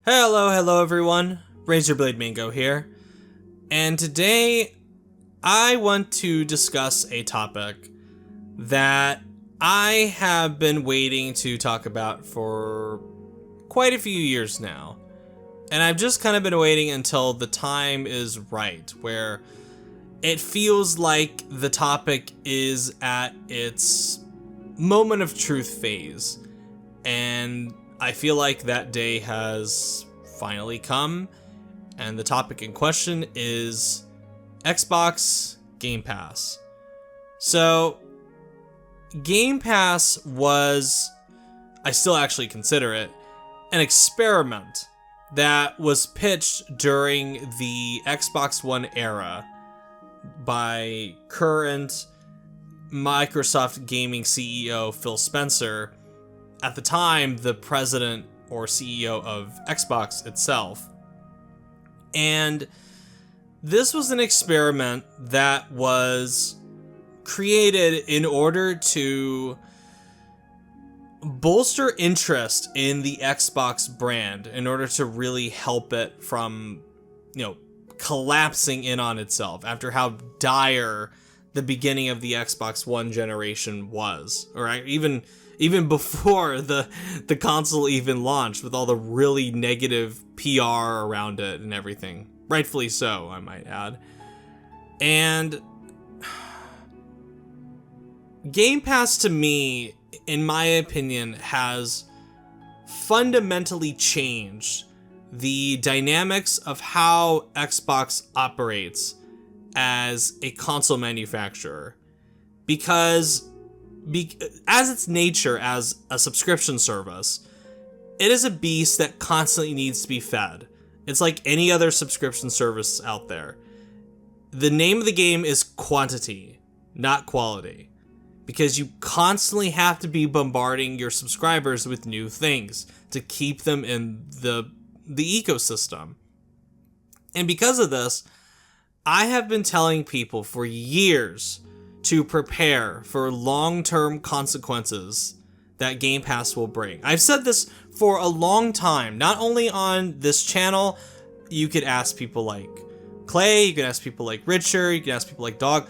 Hello everyone. Razorblade Mingo here. And today I want to discuss a topic that I have been waiting to talk about for quite a few years now. And I've just kind of been waiting until the time is right, where it feels like the topic is at its moment of truth phase. And I feel like that day has finally come, and the topic in question is Xbox Game Pass. So, Game Pass was, I still actually consider it, an experiment that was pitched during the Xbox One era by current Microsoft gaming CEO Phil Spencer, at the time the president or CEO of Xbox itself. And this was an experiment that was created in order to bolster interest in the Xbox brand, in order to really help it from, collapsing in on itself after how dire the beginning of the Xbox One generation was, or even before the console even launched, with all the really negative PR around it and everything. Rightfully so, I might add. And Game Pass, to me, in my opinion, has fundamentally changed the dynamics of how Xbox operates as a console manufacturer. Because as its nature as a subscription service, it is a beast that constantly needs to be fed. It's like any other subscription service out there. The name of the game is quantity, not quality, because you constantly have to be bombarding your subscribers with new things to keep them in the ecosystem. And because of this, I have been telling people for years to prepare for long-term consequences that Game Pass will bring. I've said this for a long time, not only on this channel. You could ask people like Clay, you could ask people like Richard, you could ask people like Dog.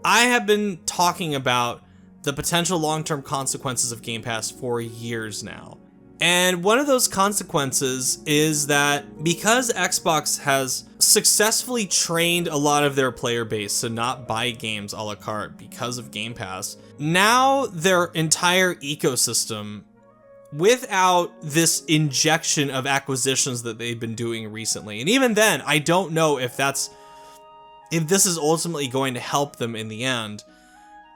I have been talking about the potential long-term consequences of Game Pass for years now. And one of those consequences is that because Xbox has successfully trained a lot of their player base to not buy games a la carte because of Game Pass, now their entire ecosystem, without this injection of acquisitions that they've been doing recently, and even then, I don't know if this is ultimately going to help them in the end,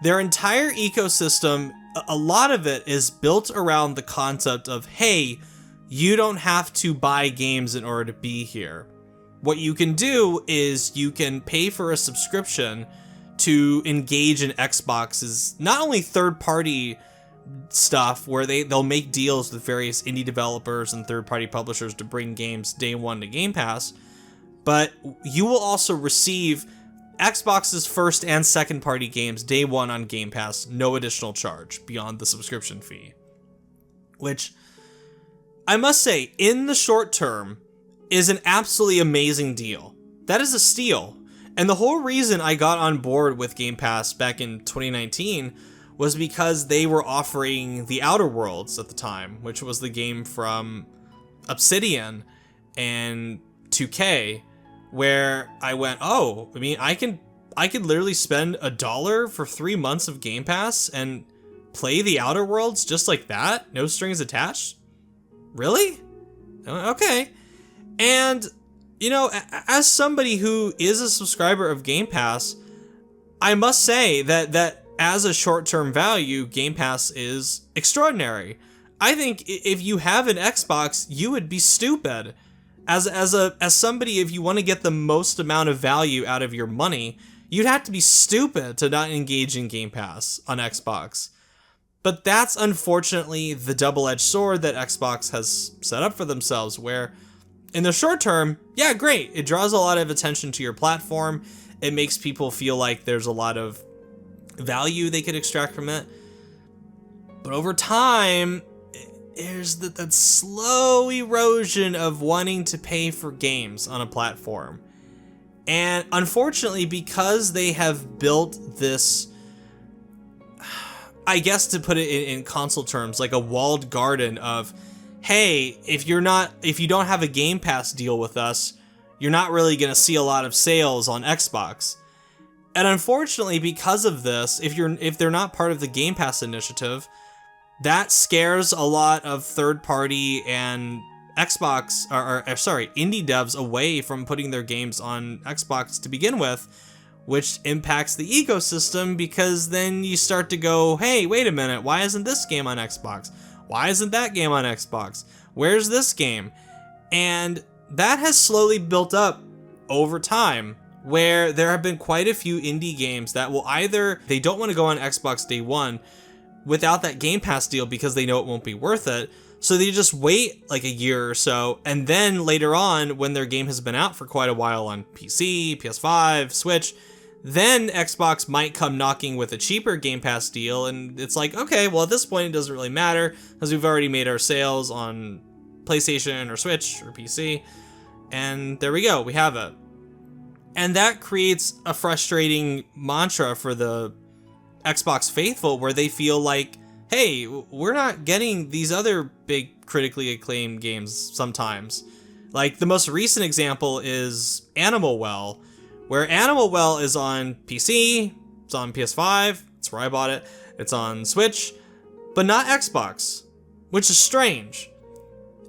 their entire ecosystem, a lot of it is built around the concept of, hey, you don't have to buy games in order to be here. What you can do is you can pay for a subscription to engage in Xbox's not only third-party stuff, where they'll make deals with various indie developers and third-party publishers to bring games day one to Game Pass, but you will also receive Xbox's first and second party games day one on Game Pass, no additional charge beyond the subscription fee. Which, I must say, in the short term, is an absolutely amazing deal. That is a steal. And the whole reason I got on board with Game Pass back in 2019 was because they were offering The Outer Worlds at the time, which was the game from Obsidian and 2K, where I went, I could literally spend $1 for 3 months of Game Pass and play The Outer Worlds just like that? No strings attached? Really? Okay. And, as somebody who is a subscriber of Game Pass, I must say that as a short-term value, Game Pass is extraordinary. I think if you have an Xbox, you would be stupid. As somebody, if you want to get the most amount of value out of your money, you'd have to be stupid to not engage in Game Pass on Xbox. But that's unfortunately the double-edged sword that Xbox has set up for themselves, where in the short term, yeah, great, it draws a lot of attention to your platform, it makes people feel like there's a lot of value they could extract from it. But over time, there's that slow erosion of wanting to pay for games on a platform. And unfortunately, because they have built this, I guess to put it in console terms, like a walled garden of, hey, if you don't have a Game Pass deal with us, you're not really going to see a lot of sales on Xbox. And unfortunately, because of this, if they're not part of the Game Pass initiative, that scares a lot of third-party and Xbox, indie devs away from putting their games on Xbox to begin with, which impacts the ecosystem, because then you start to go, hey, wait a minute, why isn't this game on Xbox? Why isn't that game on Xbox? Where's this game? And that has slowly built up over time, where there have been quite a few indie games that will either, they don't want to go on Xbox day one without that Game Pass deal because they know it won't be worth it. So they just wait like a year or so, and then later on, when their game has been out for quite a while on PC, PS5, Switch, then Xbox might come knocking with a cheaper Game Pass deal, and it's like, okay, well at this point it doesn't really matter because we've already made our sales on PlayStation or Switch or PC, and there we go, we have it. And that creates a frustrating mantra for the Xbox faithful, where they feel like, hey, we're not getting these other big critically acclaimed games sometimes. Like the most recent example is Animal Well, where Animal Well is on PC, it's on PS5, that's where I bought it, it's on Switch, but not Xbox, which is strange.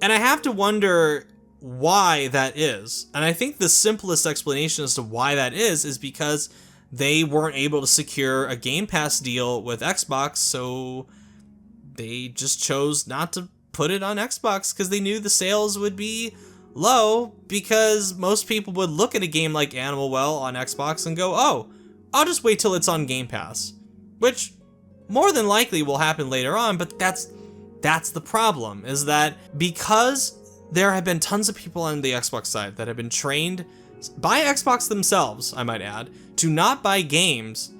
And I have to wonder why that is. And I think the simplest explanation as to why that is because they weren't able to secure a Game Pass deal with Xbox, so they just chose not to put it on Xbox because they knew the sales would be low, because most people would look at a game like Animal Well on Xbox and go, oh, I'll just wait till it's on Game Pass, which more than likely will happen later on. But that's the problem, is that because there have been tons of people on the Xbox side that have been trained by Xbox themselves, I might add, to not buy games,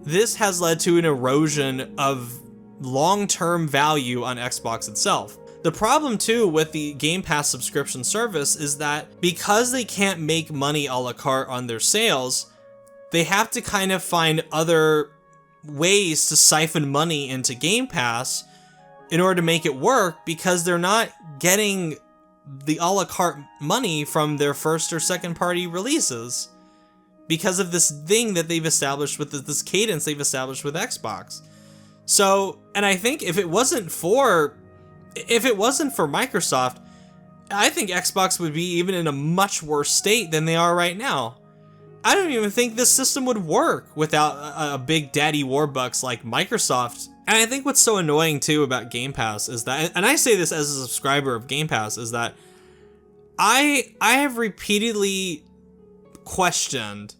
this has led to an erosion of long-term value on Xbox itself. The problem too with the Game Pass subscription service is that because they can't make money a la carte on their sales, they have to kind of find other ways to siphon money into Game Pass in order to make it work, because they're not getting the a la carte money from their first or second party releases because of this thing that they've established with this cadence they've established with Xbox. So, and I think if it wasn't for Microsoft, I think Xbox would be even in a much worse state than they are right now. I don't even think this system would work without a big daddy warbucks like Microsoft. And I think what's so annoying too about Game Pass is that, and I say this as a subscriber of Game Pass, is that I have repeatedly questioned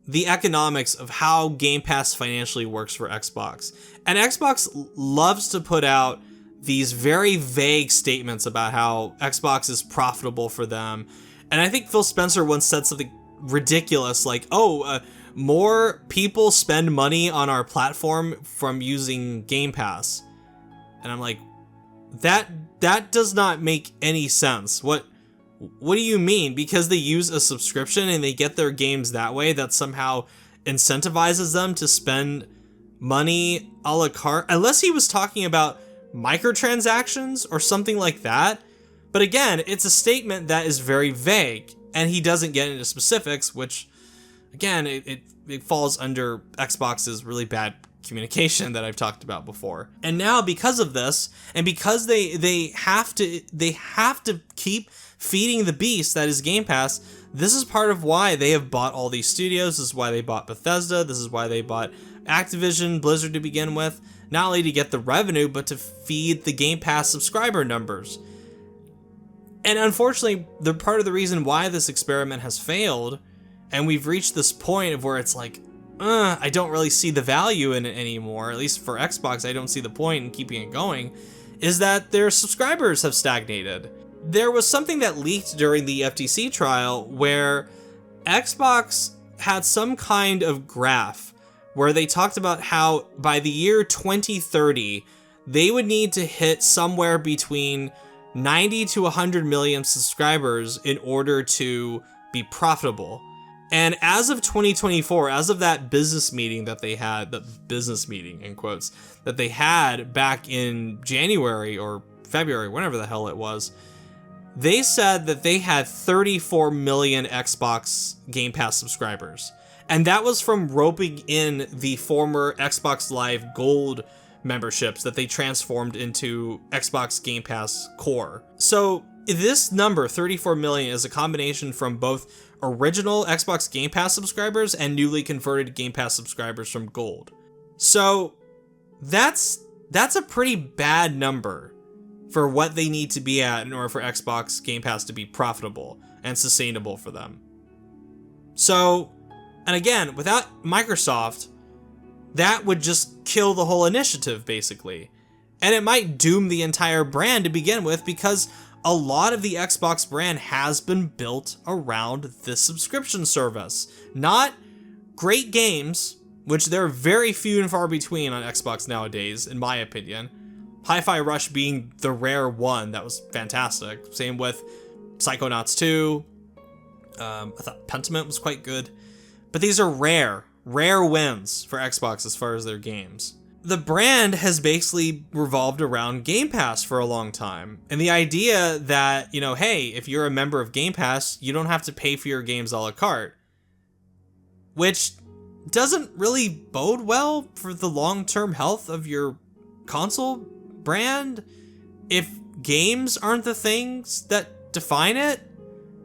the economics of how Game Pass financially works for Xbox. And Xbox loves to put out these very vague statements about how Xbox is profitable for them. And I think Phil Spencer once said something ridiculous like, more people spend money on our platform from using Game Pass. And I'm like, that does not make any sense. What do you mean? Because they use a subscription and they get their games that way, that somehow incentivizes them to spend money a la carte? Unless he was talking about microtransactions or something like that. But again, it's a statement that is very vague, and he doesn't get into specifics, which again, it falls under Xbox's really bad communication that I've talked about before. And now because of this, and because they have to keep feeding the beast that is Game Pass, this is part of why they have bought all these studios. This is why they bought Bethesda. This is why they bought Activision Blizzard to begin with, not only to get the revenue, but to feed the Game Pass subscriber numbers. And unfortunately, the part of the reason why this experiment has failed, and we've reached this point of where it's like, I don't really see the value in it anymore, at least for Xbox, I don't see the point in keeping it going, is that their subscribers have stagnated. There was something that leaked during the FTC trial where Xbox had some kind of graph where they talked about how by the year 2030, they would need to hit somewhere between 90 to 100 million subscribers in order to be profitable. And as of 2024, as of that business meeting that they had, the business meeting in quotes, that they had back in January or February, whenever the hell it was, they said that they had 34 million Xbox Game Pass subscribers. And that was from roping in the former Xbox Live Gold memberships that they transformed into Xbox Game Pass Core. So this number, 34 million, is a combination from both original Xbox Game Pass subscribers and newly converted Game Pass subscribers from Gold. So that's a pretty bad number for what they need to be at in order for Xbox Game Pass to be profitable and sustainable for them. So, and again, without Microsoft, that would just kill the whole initiative, basically. And it might doom the entire brand to begin with, because a lot of the Xbox brand has been built around this subscription service. Not great games, which there are very few and far between on Xbox nowadays, in my opinion. Hi-Fi Rush being the rare one that was fantastic. Same with Psychonauts 2. I thought Pentiment was quite good. But these are rare wins for Xbox as far as their games. The brand has basically revolved around Game Pass for a long time. And the idea that, you know, hey, if you're a member of Game Pass, you don't have to pay for your games a la carte. Which doesn't really bode well for the long-term health of your console brand if games aren't the things that define it.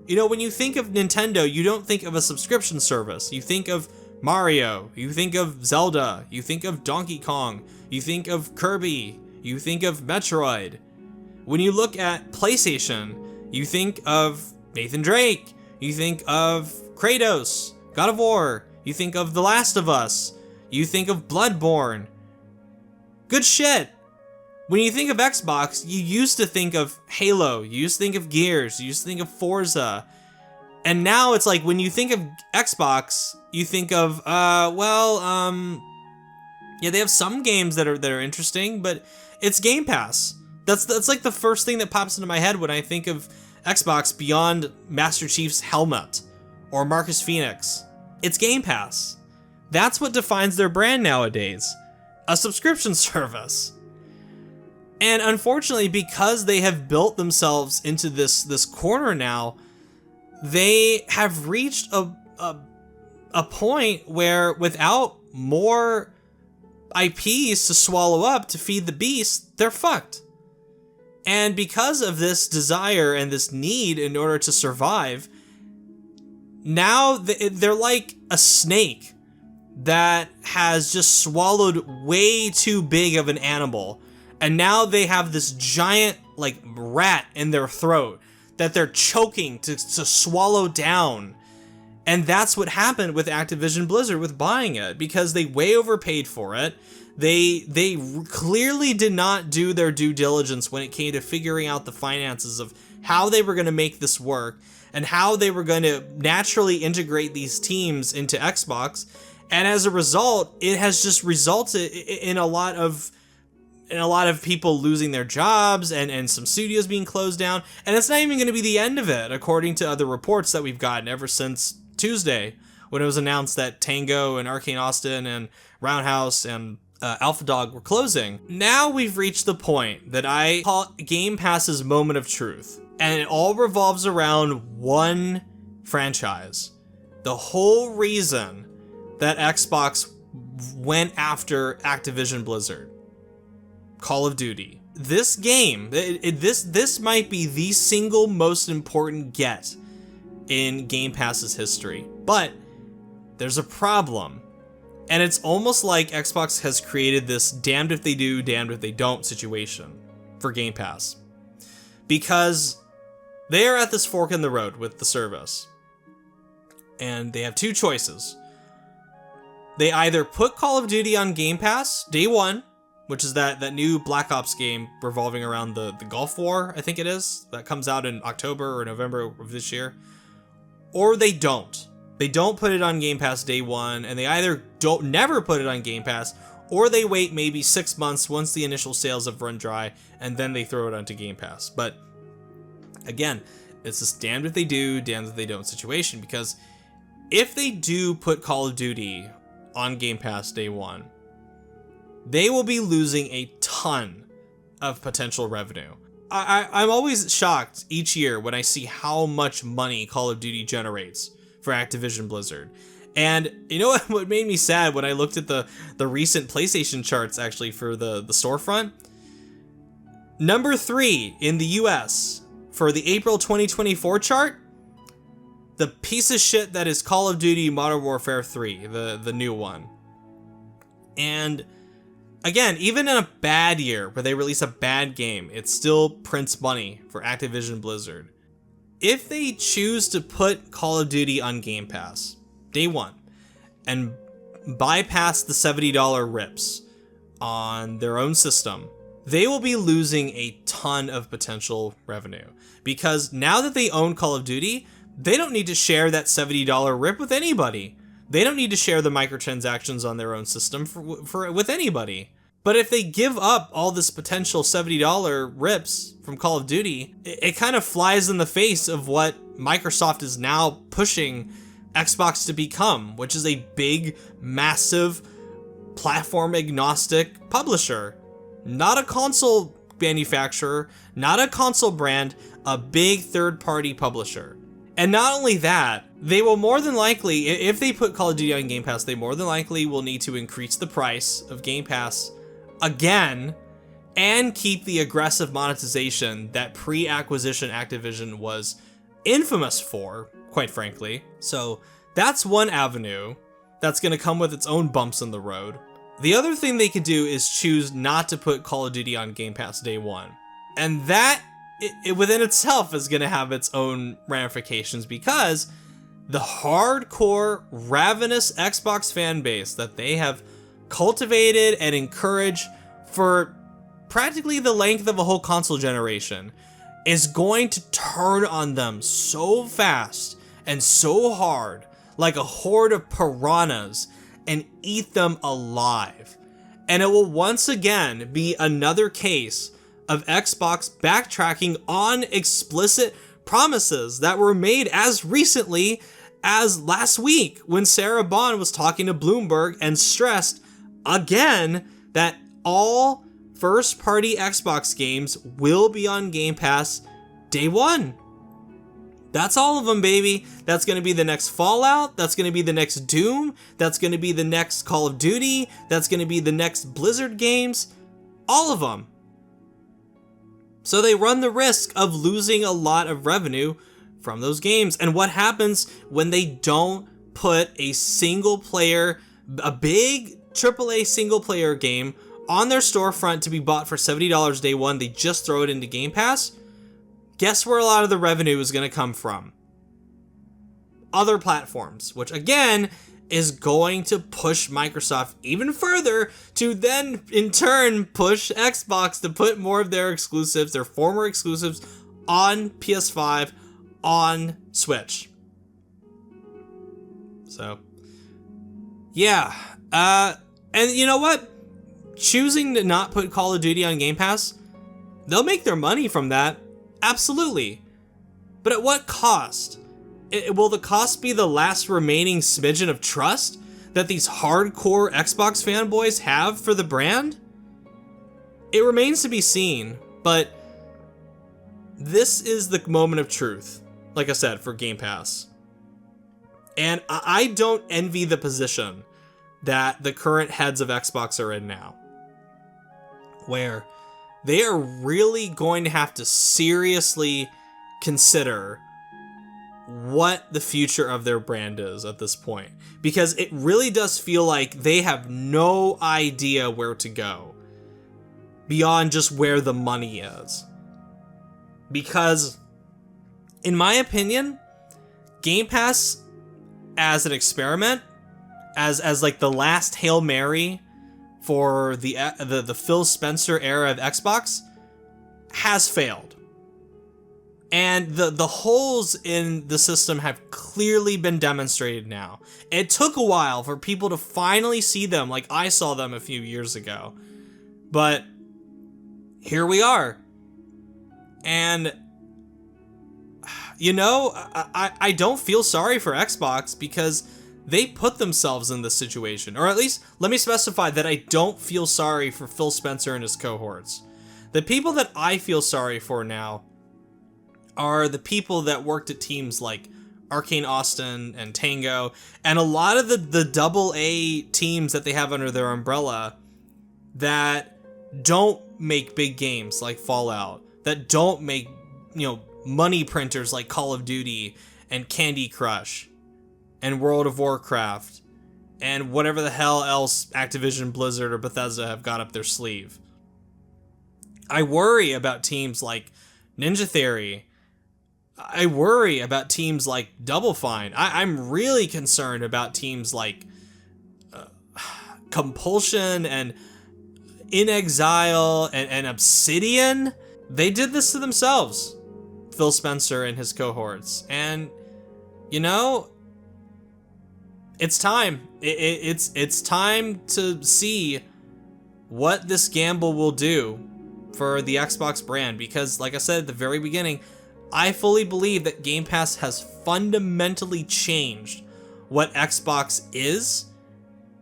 You know, when you think of Nintendo, you don't think of a subscription service. You think of Mario, you think of Zelda, you think of Donkey Kong, you think of Kirby, you think of Metroid. When you look at PlayStation, you think of Nathan Drake, you think of Kratos, God of War, you think of The Last of Us, you think of Bloodborne. Good shit. When you think of Xbox, you used to think of Halo, you used to think of Gears, you used to think of Forza. And now it's like, when you think of Xbox, you think of, yeah, they have some games that are interesting, but it's Game Pass. That's like the first thing that pops into my head when I think of Xbox beyond Master Chief's helmet or Marcus Phoenix. It's Game Pass. That's what defines their brand nowadays. A subscription service. And unfortunately, because they have built themselves into this corner now, they have reached a point where without more IPs to swallow up to feed the beast, they're fucked. And because of this desire and this need in order to survive, now they're like a snake that has just swallowed way too big of an animal. And now they have this giant, like, rat in their throat that they're choking to swallow down. And that's what happened with Activision Blizzard with buying it, because they way overpaid for it. They clearly did not do their due diligence when it came to figuring out the finances of how they were going to make this work and how they were going to naturally integrate these teams into Xbox. And as a result, it has just resulted in a lot of people losing their jobs and some studios being closed down. And it's not even going to be the end of it, according to other reports that we've gotten ever since Tuesday, when it was announced that Tango and Arcane Austin and Roundhouse and Alpha Dog were closing. Now we've reached the point that I call Game Pass's moment of truth. And it all revolves around one franchise. The whole reason that Xbox went after Activision Blizzard. Call of Duty. This game, this might be the single most important get in Game Pass's history. But there's a problem. And it's almost like Xbox has created this damned if they do, damned if they don't situation for Game Pass. Because they are at this fork in the road with the service. And they have two choices. They either put Call of Duty on Game Pass day one, which is that new Black Ops game revolving around the Gulf War, I think it is, that comes out in October or November of this year. Or they don't. They don't put it on Game Pass day one, and they either never put it on Game Pass, or they wait maybe 6 months once the initial sales have run dry, and then they throw it onto Game Pass. But again, it's this damned if they do, damned if they don't situation, because if they do put Call of Duty on Game Pass day one, they will be losing a ton of potential revenue. I'm always shocked each year when I see how much money Call of Duty generates for Activision Blizzard. And you know what made me sad when I looked at the recent PlayStation charts actually for the storefront? Number 3 in the US for the April 2024 chart, the piece of shit that is Call of Duty Modern Warfare 3, the new one. And again, even in a bad year where they release a bad game, it still prints money for Activision Blizzard. If they choose to put Call of Duty on Game Pass day one and bypass the $70 rips on their own system, they will be losing a ton of potential revenue. Because now that they own Call of Duty, they don't need to share that $70 rip with anybody. They don't need to share the microtransactions on their own system with anybody. But if they give up all this potential $70 rips from Call of Duty, it kind of flies in the face of what Microsoft is now pushing Xbox to become, which is a big, massive, platform-agnostic publisher. Not a console manufacturer, not a console brand, a big third-party publisher. And not only that, they will more than likely, if they put Call of Duty on Game Pass, they more than likely will need to increase the price of Game Pass again and keep the aggressive monetization that pre-acquisition Activision was infamous for, quite frankly. So that's one avenue that's going to come with its own bumps in the road. The other thing they could do is choose not to put Call of Duty on Game Pass day one. And that it within itself is going to have its own ramifications, because the hardcore, ravenous Xbox fan base that they have cultivated and encouraged for practically the length of a whole console generation is going to turn on them so fast and so hard, like a horde of piranhas, and eat them alive. And it will once again be another case of Xbox backtracking on explicit promises that were made as recently as last week, when Sarah Bond was talking to Bloomberg and stressed again that all first-party Xbox games will be on Game Pass day one. That's all of them, baby. That's going to be the next Fallout. That's going to be the next Doom. That's going to be the next Call of Duty. That's going to be the next Blizzard games. All of them. So they run the risk of losing a lot of revenue from those games. And what happens when they don't put a single player, a big AAA single player game on their storefront to be bought for $70 day one, they just throw it into Game Pass? Guess where a lot of the revenue is going to come from? Other platforms, which again is going to push Microsoft even further to then in turn push Xbox to put more of their exclusives, their former exclusives, on PS5, on Switch. So, yeah. And you know what? Choosing to not put Call of Duty on Game Pass, they'll make their money from that. Absolutely. But at what cost? Will the cost be the last remaining smidgen of trust that these hardcore Xbox fanboys have for the brand? It remains to be seen, but this is the moment of truth, like I said, for Game Pass. And I don't envy the position that the current heads of Xbox are in now, where they are really going to have to seriously consider what the future of their brand is at this point, because it really does feel like they have no idea where to go beyond just where the money is. Because in my opinion, Game Pass as an experiment, as like the last Hail Mary for the Phil Spencer era of Xbox, has failed. And the holes in the system have clearly been demonstrated now. It took a while for people to finally see them like I saw them a few years ago. But here we are. And, you know, I don't feel sorry for Xbox because they put themselves in this situation. Or at least, let me specify that I don't feel sorry for Phil Spencer and his cohorts. The people that I feel sorry for now are the people that worked at teams like Arcane Austin and Tango, and a lot of the AA teams that they have under their umbrella that don't make big games like Fallout, that don't make, you know, money printers like Call of Duty and Candy Crush and World of Warcraft and whatever the hell else Activision, Blizzard, or Bethesda have got up their sleeve. I worry about teams like Ninja Theory. I worry about teams like Double Fine. I'm really concerned about teams like Compulsion and In Exile and Obsidian. They did this to themselves, Phil Spencer and his cohorts. And, you know, it's time. It's time to see what this gamble will do for the Xbox brand. Because, like I said at the very beginning, I fully believe that Game Pass has fundamentally changed what Xbox is,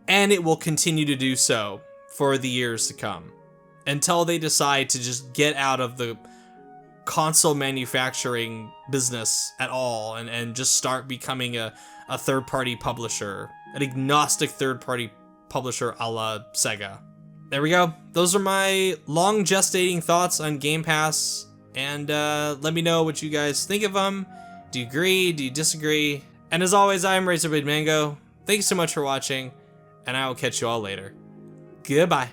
and it will continue to do so for the years to come until they decide to just get out of the console manufacturing business at all and just start becoming a third-party publisher, an agnostic third-party publisher a la Sega. There we go. Those are my long gestating thoughts on Game Pass. And let me know what you guys think of them. Do you agree? Do you disagree? And as always, I'm Razorblade Mango. Thank you so much for watching, and I will catch you all later. Goodbye.